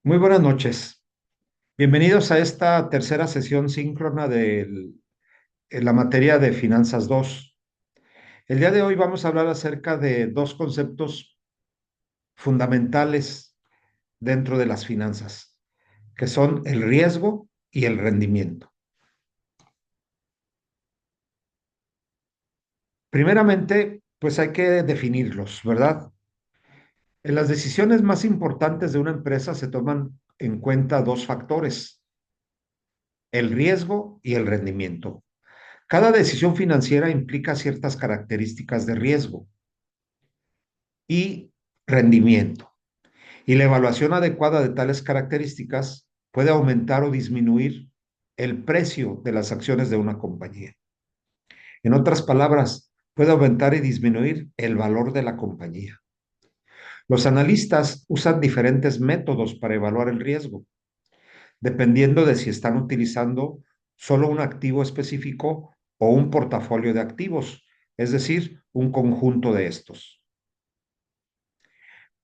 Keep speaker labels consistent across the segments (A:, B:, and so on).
A: Muy buenas noches. Bienvenidos a esta tercera sesión síncrona en la materia de Finanzas 2. El día de hoy vamos a hablar acerca de dos conceptos fundamentales dentro de las finanzas, que son el riesgo y el rendimiento. Primeramente, pues hay que definirlos, ¿verdad? En las decisiones más importantes de una empresa se toman en cuenta dos factores, el riesgo y el rendimiento. Cada decisión financiera implica ciertas características de riesgo y rendimiento, y la evaluación adecuada de tales características puede aumentar o disminuir el precio de las acciones de una compañía. En otras palabras, puede aumentar y disminuir el valor de la compañía. Los analistas usan diferentes métodos para evaluar el riesgo, dependiendo de si están utilizando solo un activo específico o un portafolio de activos, es decir, un conjunto de estos.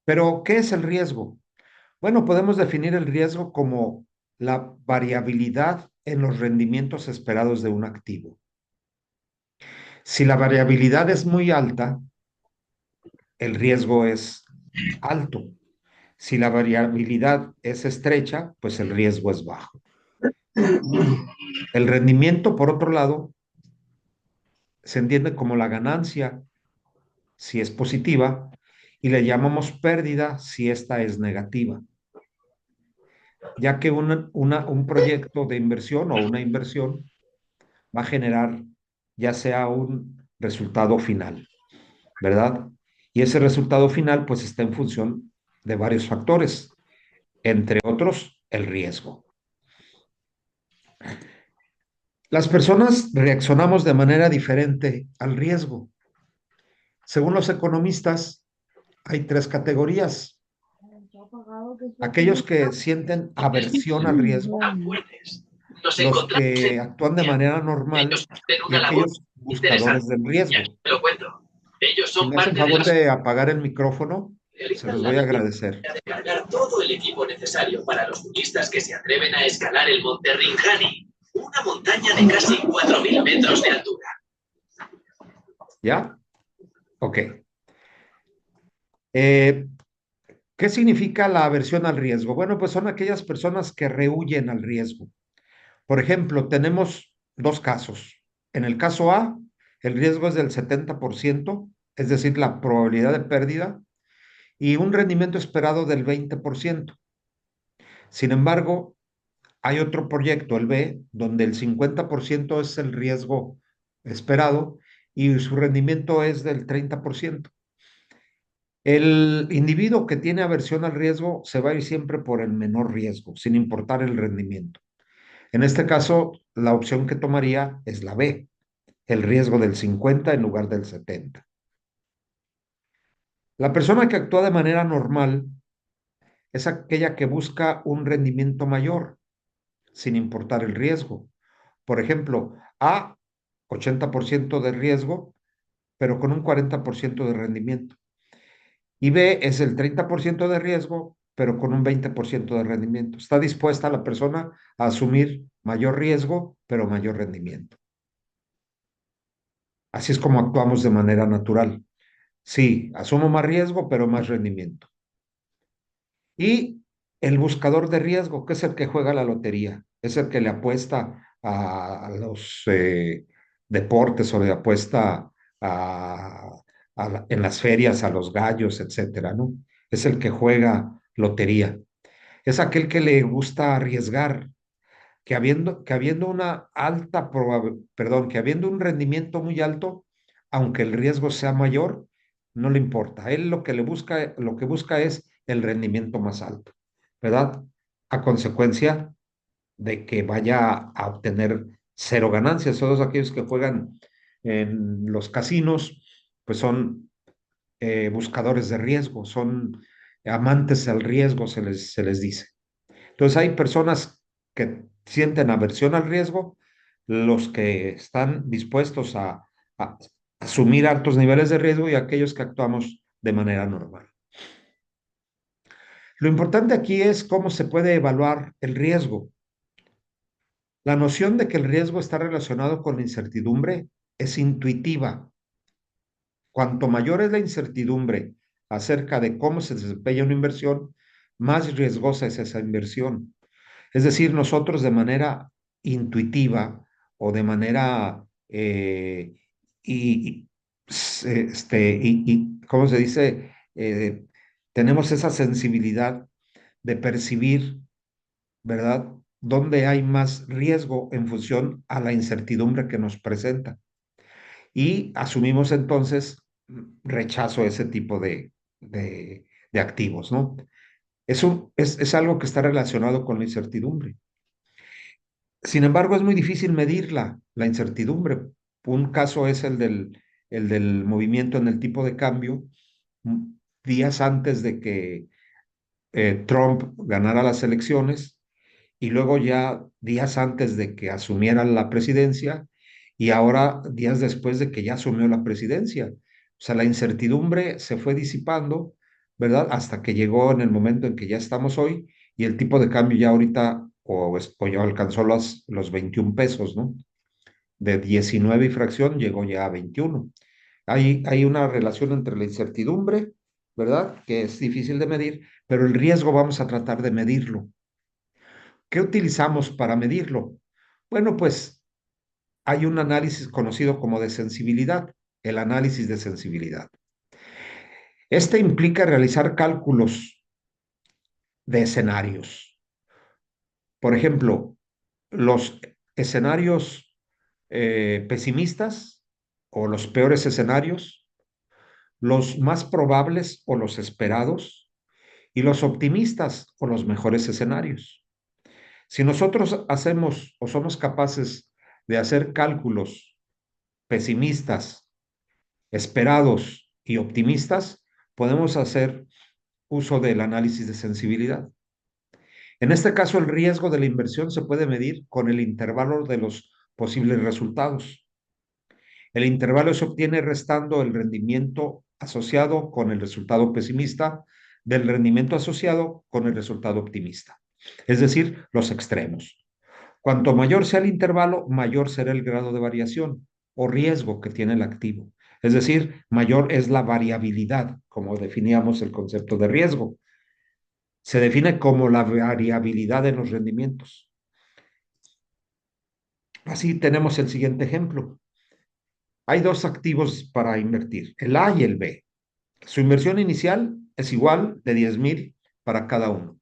A: Pero, ¿qué es el riesgo? Bueno, podemos definir el riesgo como la variabilidad en los rendimientos esperados de un activo. Si la variabilidad es muy alta, el riesgo es alto. Si la variabilidad es estrecha, pues el riesgo es bajo. El rendimiento, por otro lado, se entiende como la ganancia si es positiva y le llamamos pérdida si esta es negativa, ya que un proyecto de inversión o una inversión va a generar ya sea un resultado final, ¿verdad? Y ese resultado final pues está en función de varios factores, entre otros el riesgo. Las personas reaccionamos de manera diferente al riesgo. Según los economistas, hay tres categorías. Aquellos que sienten aversión al riesgo,
B: Tan fuertes. Nos
A: los
B: encontramos en
A: que actúan de
B: India.
A: manera
B: Ellos
A: normal
B: hacen
A: y
B: una labor
A: aquellos buscadores
B: interesante.
A: del
B: Y aquí
A: riesgo.
B: te lo cuento. Ellos
A: Si
B: son
A: me hacen
B: parte de
A: favor
B: las
A: de apagar el micrófono, se
B: realizan
A: los
B: la
A: voy a
B: difícil
A: agradecer.
B: tarea de cargar todo el equipo necesario para los turistas que se atreven a escalar el Monte Rinjani, una montaña de casi 4.000 metros de altura.
A: ¿Ya? Ok. Eh, ¿Qué significa la aversión al riesgo? Bueno, pues son aquellas personas que rehuyen al riesgo. Por ejemplo, tenemos dos casos. En el caso A, el riesgo es del 70%, es decir, la probabilidad de pérdida, y un rendimiento esperado del 20%. Sin embargo, hay otro proyecto, el B, donde el 50% es el riesgo esperado y su rendimiento es del 30%. El individuo que tiene aversión al riesgo se va a ir siempre por el menor riesgo, sin importar el rendimiento. En este caso, la opción que tomaría es la B, el riesgo del 50 en lugar del 70. La persona que actúa de manera normal es aquella que busca un rendimiento mayor, sin importar el riesgo. Por ejemplo, A, 80% de riesgo, pero con un 40% de rendimiento. Y B es el 30% de riesgo, pero con un 20% de rendimiento. Está dispuesta la persona a asumir mayor riesgo, pero mayor rendimiento. Así es como actuamos de manera natural. Sí, asumo más riesgo, pero más rendimiento. Y el buscador de riesgo, que es el que juega la lotería, es el que le apuesta a los deportes o le apuesta a, en las ferias a los gallos, etcétera, ¿no? Es el que juega lotería. Es aquel que le gusta arriesgar, que habiendo una alta perdón, que habiendo un rendimiento muy alto, aunque el riesgo sea mayor, no le importa. A él lo que busca es el rendimiento más alto, ¿verdad? A consecuencia de que vaya a obtener cero ganancias. Todos aquellos que juegan en los casinos, pues son buscadores de riesgo, son amantes al riesgo, se les dice. Entonces hay personas que sienten aversión al riesgo, los que están dispuestos a asumir altos niveles de riesgo y aquellos que actuamos de manera normal. Lo importante aquí es cómo se puede evaluar el riesgo. La noción de que el riesgo está relacionado con la incertidumbre es intuitiva. Cuanto mayor es la incertidumbre acerca de cómo se desempeña una inversión, más riesgosa es esa inversión. Es decir, nosotros de manera intuitiva o de manera, y, ¿cómo se dice? Tenemos esa sensibilidad de percibir, ¿verdad? Dónde hay más riesgo en función a la incertidumbre que nos presenta. Y asumimos entonces rechazo a ese tipo de activos, ¿no? Eso es algo que está relacionado con la incertidumbre. Sin embargo, es muy difícil medirla, la incertidumbre. Un caso es el del movimiento en el tipo de cambio días antes de que Trump ganara las elecciones y luego ya días antes de que asumiera la presidencia y ahora días después de que ya asumió la presidencia. O sea, la incertidumbre se fue disipando, ¿verdad? Hasta que llegó en el momento en que ya estamos hoy y el tipo de cambio ya ahorita o ya alcanzó los 21 pesos, ¿no? De 19 y fracción llegó ya a 21. Hay una relación entre la incertidumbre, ¿verdad? Que es difícil de medir, pero el riesgo vamos a tratar de medirlo. ¿Qué utilizamos para medirlo? Bueno, pues hay un análisis conocido como de sensibilidad, el análisis de sensibilidad. Este implica realizar cálculos de escenarios. Por ejemplo, los escenarios pesimistas o los peores escenarios, los más probables o los esperados y los optimistas o los mejores escenarios. Si nosotros hacemos o somos capaces de hacer cálculos pesimistas, esperados y optimistas, podemos hacer uso del análisis de sensibilidad. En este caso, el riesgo de la inversión se puede medir con el intervalo de los posibles resultados. El intervalo se obtiene restando el rendimiento asociado con el resultado pesimista del rendimiento asociado con el resultado optimista, es decir, los extremos. Cuanto mayor sea el intervalo, mayor será el grado de variación o riesgo que tiene el activo. Es decir, mayor es la variabilidad, como definíamos el concepto de riesgo. Se define como la variabilidad en los rendimientos. Así tenemos el siguiente ejemplo. Hay dos activos para invertir, el A y el B. Su inversión inicial es igual de 10,000 para cada uno.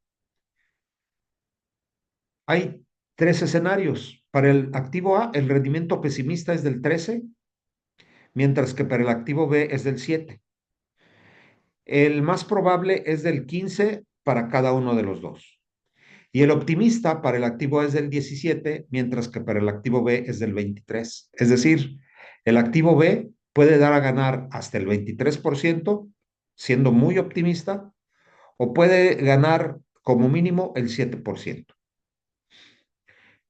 A: Hay tres escenarios. Para el activo A, el rendimiento pesimista es del 13, mientras que para el activo B es del 7. El más probable es del 15 para cada uno de los dos. Y el optimista para el activo A es del 17, mientras que para el activo B es del 23. Es decir, el activo B puede dar a ganar hasta el 23%, siendo muy optimista, o puede ganar como mínimo el 7%.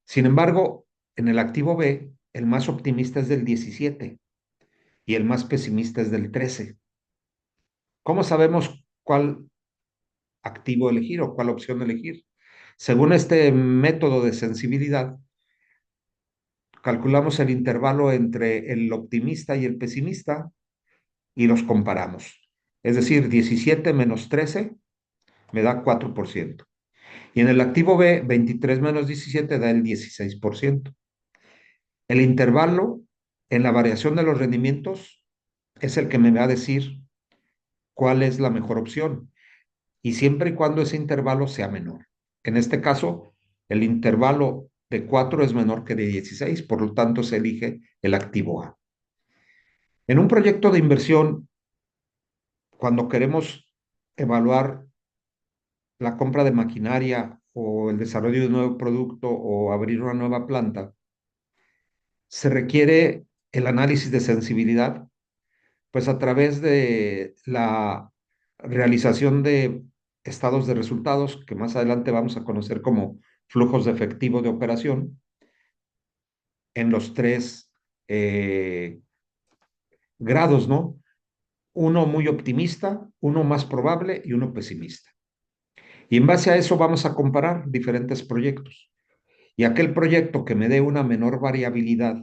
A: Sin embargo, en el activo B, el más optimista es del 17 y el más pesimista es del 13. ¿Cómo sabemos cuál activo elegir o cuál opción elegir? Según este método de sensibilidad, calculamos el intervalo entre el optimista y el pesimista y los comparamos. Es decir, 17 menos 13 me da 4%. Y en el activo B, 23 menos 17 da el 16%. El intervalo en la variación de los rendimientos es el que me va a decir cuál es la mejor opción. Y siempre y cuando ese intervalo sea menor. En este caso, el intervalo de 4 es menor que de 16, por lo tanto se elige el activo A. En un proyecto de inversión, cuando queremos evaluar la compra de maquinaria o el desarrollo de un nuevo producto o abrir una nueva planta, se requiere el análisis de sensibilidad, pues a través de la realización de estados de resultados, que más adelante vamos a conocer como flujos de efectivo de operación, en los tres eh, grados, ¿no? Uno muy optimista, uno más probable y uno pesimista. Y en base a eso vamos a comparar diferentes proyectos. Y aquel proyecto que me dé una menor variabilidad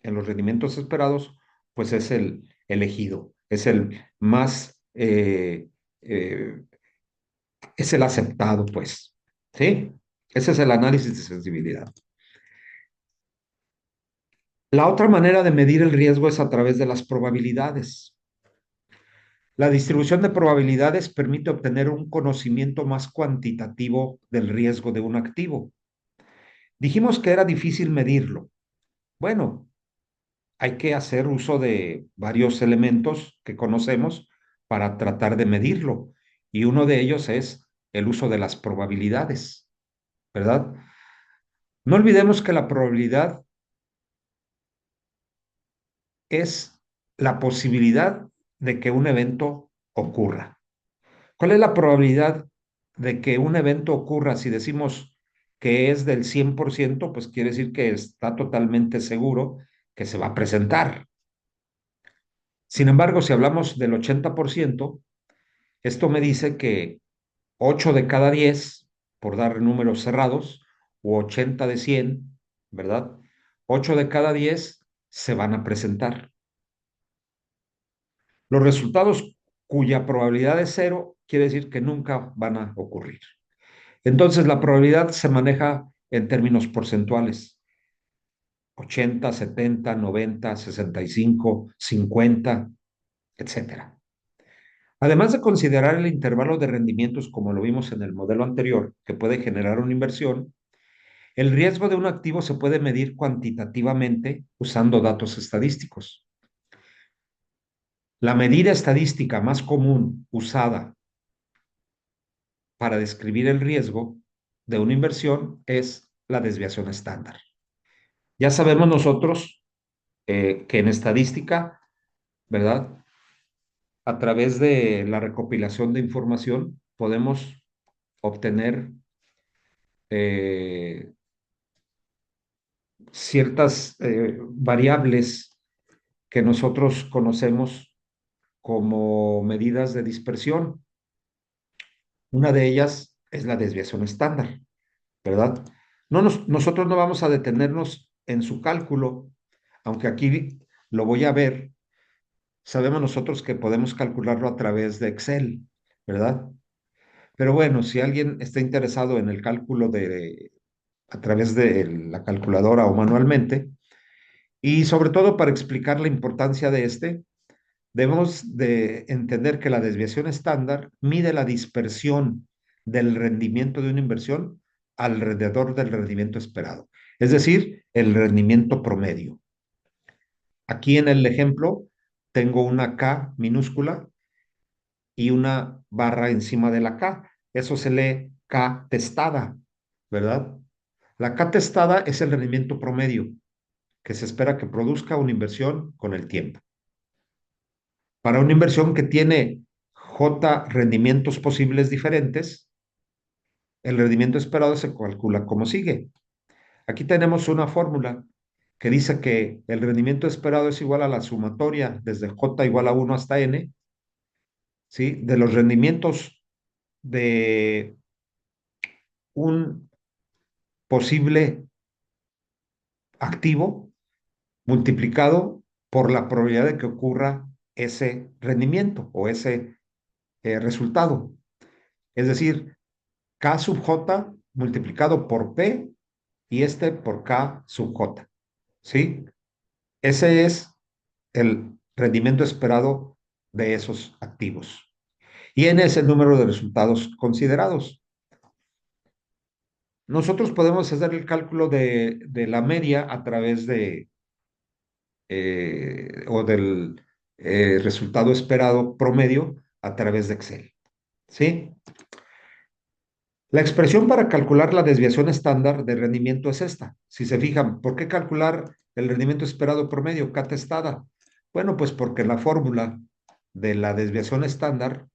A: en los rendimientos esperados, pues es el elegido, es el más, eh, es el aceptado, pues. ¿Sí? Ese es el análisis de sensibilidad. La otra manera de medir el riesgo es a través de las probabilidades. La distribución de probabilidades permite obtener un conocimiento más cuantitativo del riesgo de un activo. Dijimos que era difícil medirlo. Bueno, hay que hacer uso de varios elementos que conocemos para tratar de medirlo. Y uno de ellos es el uso de las probabilidades, ¿verdad? No olvidemos que la probabilidad es la posibilidad de que un evento ocurra. ¿Cuál es la probabilidad de que un evento ocurra? Si decimos que es del 100%, pues quiere decir que está totalmente seguro que se va a presentar. Sin embargo, si hablamos del 80%, esto me dice que 8 de cada 10, por dar números cerrados, o 80 de 100, ¿verdad? 8 de cada 10 se van a presentar. Los resultados cuya probabilidad es cero quiere decir que nunca van a ocurrir. Entonces, la probabilidad se maneja en términos porcentuales: 80, 70, 90, 65, 50, etcétera. Además de considerar el intervalo de rendimientos, como lo vimos en el modelo anterior, que puede generar una inversión, el riesgo de un activo se puede medir cuantitativamente usando datos estadísticos. La medida estadística más común usada para describir el riesgo de una inversión es la desviación estándar. Ya sabemos nosotros que en estadística, ¿verdad? A través de la recopilación de información podemos obtener eh, ciertas variables que nosotros conocemos como medidas de dispersión. Una de ellas es la desviación estándar, ¿verdad? Nosotros no vamos a detenernos en su cálculo, aunque aquí lo voy a ver. Sabemos nosotros que podemos calcularlo a través de Excel, ¿verdad? Pero bueno, si alguien está interesado en el cálculo a través de la calculadora o manualmente, y sobre todo para explicar la importancia de debemos de entender que la desviación estándar mide la dispersión del rendimiento de una inversión alrededor del rendimiento esperado, es decir, el rendimiento promedio. Aquí en el ejemplo tengo una K minúscula y una barra encima de la K. Eso se lee K testada, ¿verdad? La K testada es el rendimiento promedio que se espera que produzca una inversión con el tiempo. Para una inversión que tiene J rendimientos posibles diferentes, el rendimiento esperado se calcula como sigue. Aquí tenemos una fórmula que dice que el rendimiento esperado es igual a la sumatoria desde J igual a 1 hasta N, ¿sí? De los rendimientos de un posible activo multiplicado por la probabilidad de que ocurra ese rendimiento o ese resultado. Es decir, K sub J multiplicado por P y este por K sub J. ¿Sí? Ese es el rendimiento esperado de esos activos. Y N es el número de resultados considerados. Nosotros podemos hacer el cálculo de la media a través o del resultado esperado promedio a través de Excel. ¿Sí? La expresión para calcular la desviación estándar de rendimiento es esta. Si se fijan, ¿por qué calcular el rendimiento esperado promedio, K testada? Bueno, pues porque la fórmula de la desviación estándar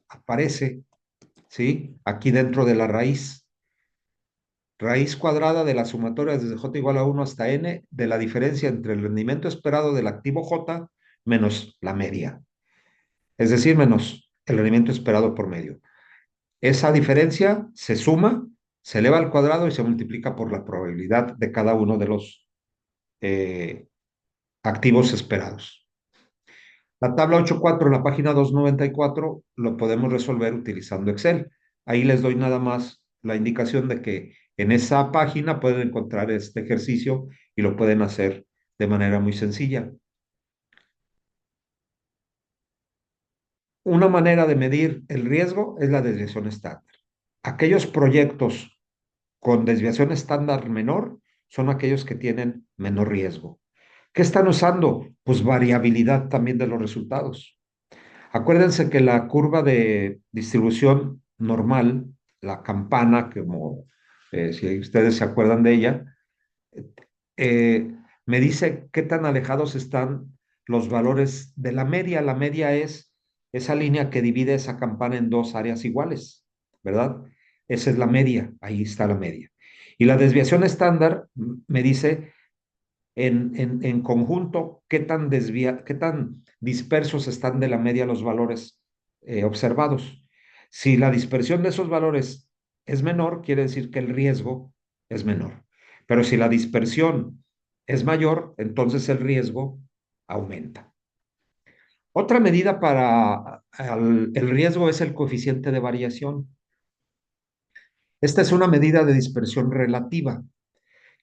A: aparece, ¿sí? Aquí dentro de la raíz. Raíz cuadrada de la sumatoria desde J igual a 1 hasta N de la diferencia entre el rendimiento esperado del activo J menos la media. Es decir, menos el rendimiento esperado promedio. Esa diferencia se suma, se eleva al cuadrado y se multiplica por la probabilidad de cada uno de los eh, activos esperados. La tabla 8.4 en la página 294 lo podemos resolver utilizando Excel. Ahí les doy nada más la indicación de que en esa página pueden encontrar este ejercicio y lo pueden hacer de manera muy sencilla. Una manera de medir el riesgo es la desviación estándar. Aquellos proyectos con desviación estándar menor son aquellos que tienen menor riesgo. ¿Qué están usando? Pues variabilidad también de los resultados. Acuérdense que la curva de distribución normal, la campana, como si ustedes se acuerdan de ella, me dice qué tan alejados están los valores de la media. La media es esa línea que divide esa campana en dos áreas iguales, ¿verdad? Esa es la media, ahí está la media. Y la desviación estándar me dice en conjunto qué tan dispersos están de la media los valores observados. Si la dispersión de esos valores es menor, quiere decir que el riesgo es menor. Pero si la dispersión es mayor, entonces el riesgo aumenta. Otra medida para el riesgo es el coeficiente de variación. Esta es una medida de dispersión relativa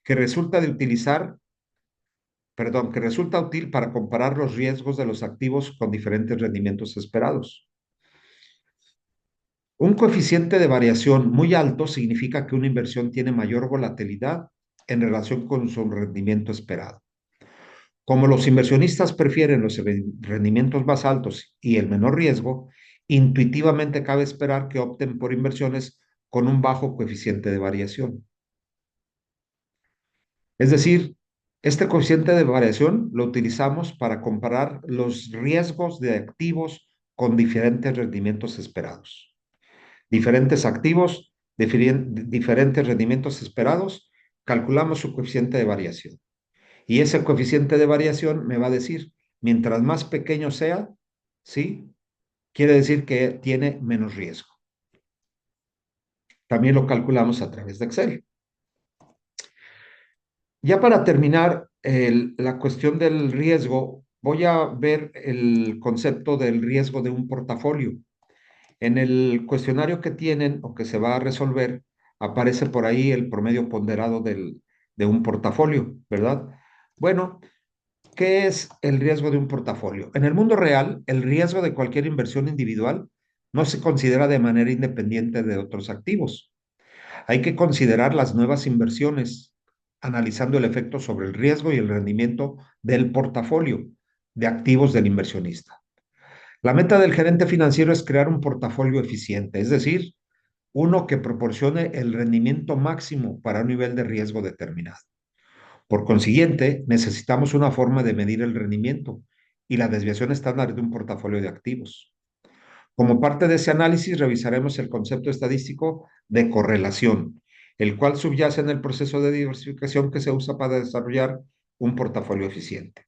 A: que resulta de utilizar que resulta útil para comparar los riesgos de los activos con diferentes rendimientos esperados. Un coeficiente de variación muy alto significa que una inversión tiene mayor volatilidad en relación con su rendimiento esperado. Como los inversionistas prefieren los rendimientos más altos y el menor riesgo, intuitivamente cabe esperar que opten por inversiones con un bajo coeficiente de variación. Es decir, este coeficiente de variación lo utilizamos para comparar los riesgos de activos con diferentes rendimientos esperados. Diferentes activos, diferentes rendimientos esperados, calculamos su coeficiente de variación. Y ese coeficiente de variación me va a decir, mientras más pequeño sea, ¿sí? Quiere decir que tiene menos riesgo. También lo calculamos a través de Excel. Ya para terminar la cuestión del riesgo, voy a ver el concepto del riesgo de un portafolio. En el cuestionario que tienen o que se va a resolver, aparece por ahí el promedio ponderado de un portafolio, ¿verdad? Bueno, ¿qué es el riesgo de un portafolio? En el mundo real, el riesgo de cualquier inversión individual no se considera de manera independiente de otros activos. Hay que considerar las nuevas inversiones, analizando el efecto sobre el riesgo y el rendimiento del portafolio de activos del inversionista. La meta del gerente financiero es crear un portafolio eficiente, es decir, uno que proporcione el rendimiento máximo para un nivel de riesgo determinado. Por consiguiente, necesitamos una forma de medir el rendimiento y la desviación estándar de un portafolio de activos. Como parte de ese análisis, revisaremos el concepto estadístico de correlación, el cual subyace en el proceso de diversificación que se usa para desarrollar un portafolio eficiente.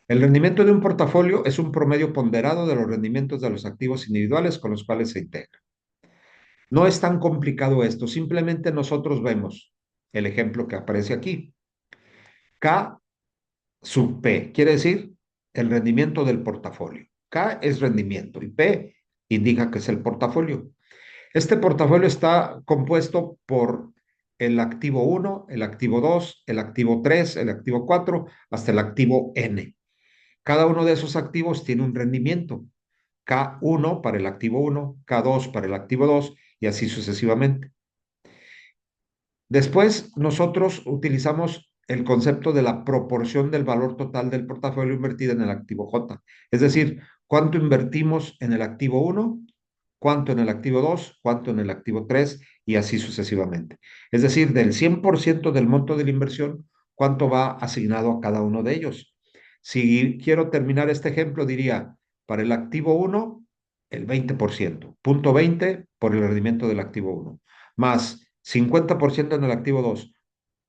A: El rendimiento de un portafolio es un promedio ponderado de los rendimientos de los activos individuales con los cuales se integra. No es tan complicado esto, simplemente nosotros vemos el ejemplo que aparece aquí. K sub P quiere decir el rendimiento del portafolio. K es rendimiento y P indica que es el portafolio. Este portafolio está compuesto por el activo 1, el activo 2, el activo 3, el activo 4, hasta el activo N. Cada uno de esos activos tiene un rendimiento. K1 para el activo 1, K2 para el activo 2 y así sucesivamente. Después, nosotros utilizamos el concepto de la proporción del valor total del portafolio invertido en el activo J. Es decir, cuánto invertimos en el activo 1, cuánto en el activo 2, cuánto en el activo 3 y así sucesivamente. Es decir, del 100% del monto de la inversión, cuánto va asignado a cada uno de ellos. Si quiero terminar este ejemplo, diría, para el activo 1, el 20%, punto 20 por el rendimiento del activo 1, más 50% en el activo 2,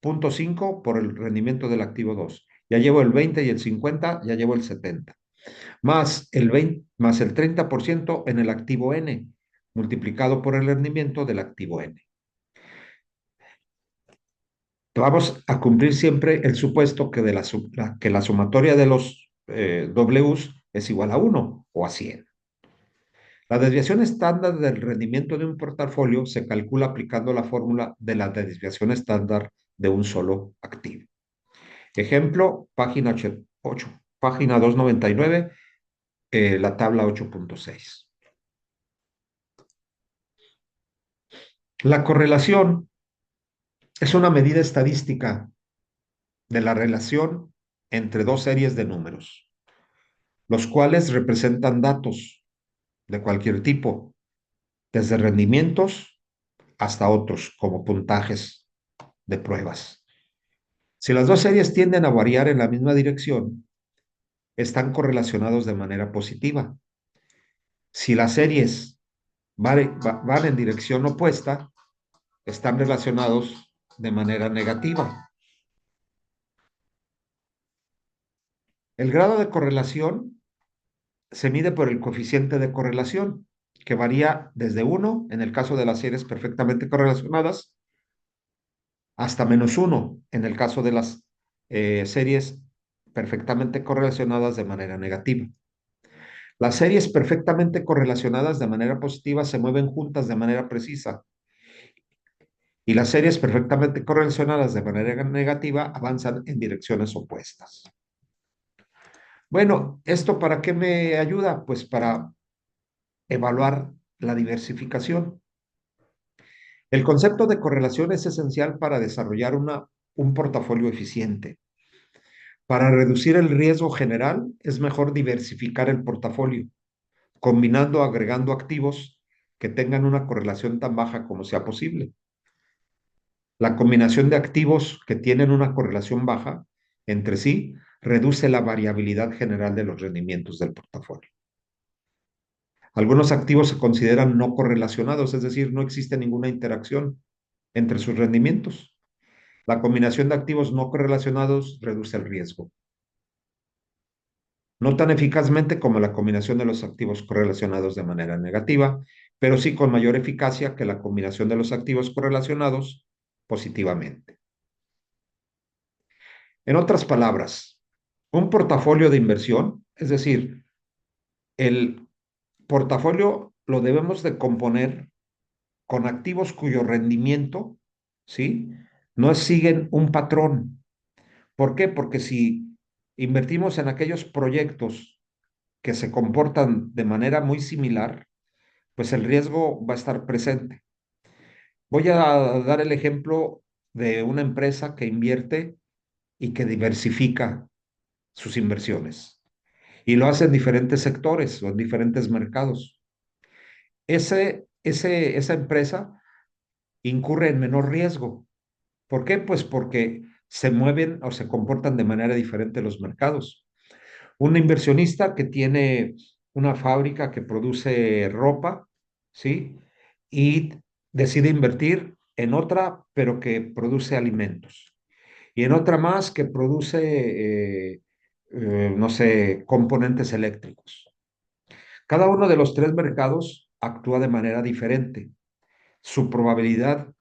A: punto 5 por el rendimiento del activo 2. Ya llevo el 20 y el 50, ya llevo el 70. más el 30% en el activo N, multiplicado por el rendimiento del activo N. Vamos a cumplir siempre el supuesto que, que la sumatoria de los Ws es igual a 1 o a 100. La desviación estándar del rendimiento de un portafolio se calcula aplicando la fórmula de la desviación estándar de un solo activo. Ejemplo, página 299, la tabla 8.6. La correlación es una medida estadística de la relación entre dos series de números, los cuales representan datos de cualquier tipo, desde rendimientos hasta otros, como puntajes de pruebas. Si las dos series tienden a variar en la misma dirección, están correlacionados de manera positiva. Si las series van en dirección opuesta, están relacionados de manera negativa. El grado de correlación se mide por el coeficiente de correlación, que varía desde 1, en el caso de las series perfectamente correlacionadas, hasta -1, en el caso de las series perfectamente correlacionadas de manera negativa. Las series perfectamente correlacionadas de manera positiva se mueven juntas de manera precisa y las series perfectamente correlacionadas de manera negativa avanzan en direcciones opuestas. Bueno, ¿esto para qué me ayuda? Pues para evaluar la diversificación. El concepto de correlación es esencial para desarrollar un portafolio eficiente. Para reducir el riesgo general, es mejor diversificar el portafolio, combinando o agregando activos que tengan una correlación tan baja como sea posible. La combinación de activos que tienen una correlación baja entre sí reduce la variabilidad general de los rendimientos del portafolio. Algunos activos se consideran no correlacionados, es decir, no existe ninguna interacción entre sus rendimientos. La combinación de activos no correlacionados reduce el riesgo. No tan eficazmente como la combinación de los activos correlacionados de manera negativa, pero sí con mayor eficacia que la combinación de los activos correlacionados positivamente. En otras palabras, un portafolio de inversión, es decir, el portafolio lo debemos de componer con activos cuyo rendimiento, ¿sí? No siguen un patrón. ¿Por qué? Porque si invertimos en aquellos proyectos que se comportan de manera muy similar, pues el riesgo va a estar presente. Voy a dar el ejemplo de una empresa que invierte y que diversifica sus inversiones y lo hace en diferentes sectores o en diferentes mercados. Esa empresa incurre en menor riesgo. ¿Por qué? Pues porque se mueven o se comportan de manera diferente los mercados. Un inversionista que tiene una fábrica que produce ropa, ¿sí? Y decide invertir en otra, pero que produce alimentos. Y en otra más que produce, no sé, componentes eléctricos. Cada uno de los tres mercados actúa de manera diferente. Su probabilidad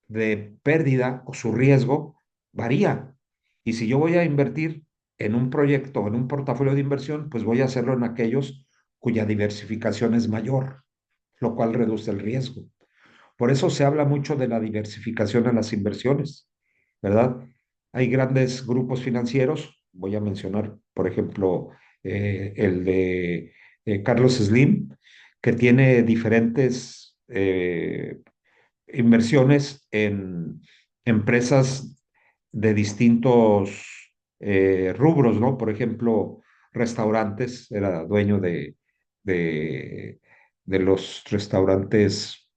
A: de pérdida o su riesgo varía. Y si yo voy a invertir en un proyecto o en un portafolio de inversión, pues voy a hacerlo en aquellos cuya diversificación es mayor, lo cual reduce el riesgo. Por eso se habla mucho de la diversificación en las inversiones, ¿verdad? Hay grandes grupos financieros, voy a mencionar, por ejemplo, el de Carlos Slim, que tiene diferentes inversiones en empresas de distintos rubros, ¿no? Por ejemplo, restaurantes, era dueño de, de los restaurantes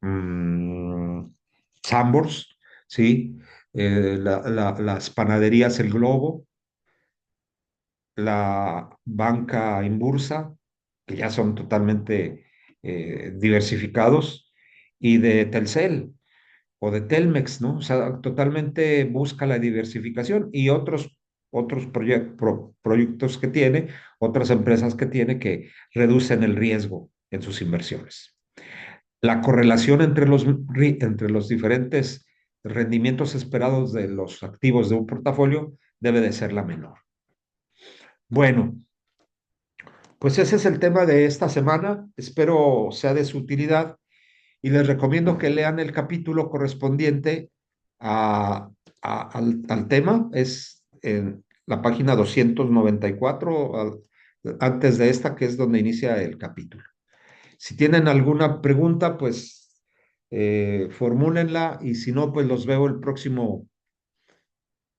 A: Sambors, ¿sí? Las panaderías El Globo, la banca Inbursa, que ya son totalmente diversificados, y de Telcel o de Telmex, ¿no? O sea, totalmente busca la diversificación y otros otros proyectos que tiene, otras empresas que tiene que reducen el riesgo en sus inversiones. La correlación entre los diferentes rendimientos esperados de los activos de un portafolio debe de ser la menor. Bueno, pues ese es el tema de esta semana. Espero sea de su utilidad y les recomiendo que lean el capítulo correspondiente a, al tema. Es en la página 294, antes de esta, que es donde inicia el capítulo. Si tienen alguna pregunta, pues formúlenla y si no, pues los veo el próximo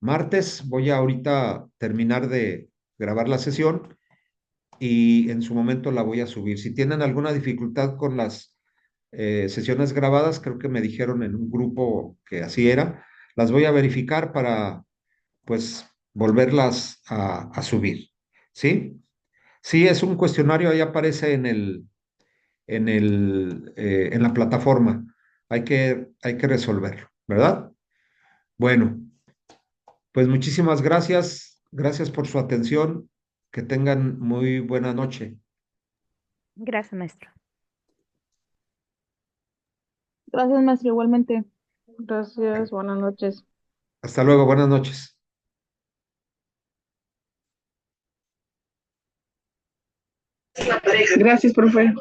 A: martes. Voy a ahorita terminar de grabar la sesión y en su momento la voy a subir. Si tienen alguna dificultad con las sesiones grabadas, creo que me dijeron en un grupo que así era, las voy a verificar para pues volverlas a subir. ¿Sí? Sí, es un cuestionario, ahí aparece en la plataforma. Hay que resolverlo, ¿verdad? Bueno, pues muchísimas gracias. Gracias por su atención. Que tengan muy buena noche.
C: Gracias, maestro.
D: Gracias, maestro, igualmente. Gracias, buenas noches.
A: Hasta luego, buenas noches.
D: Gracias, profe.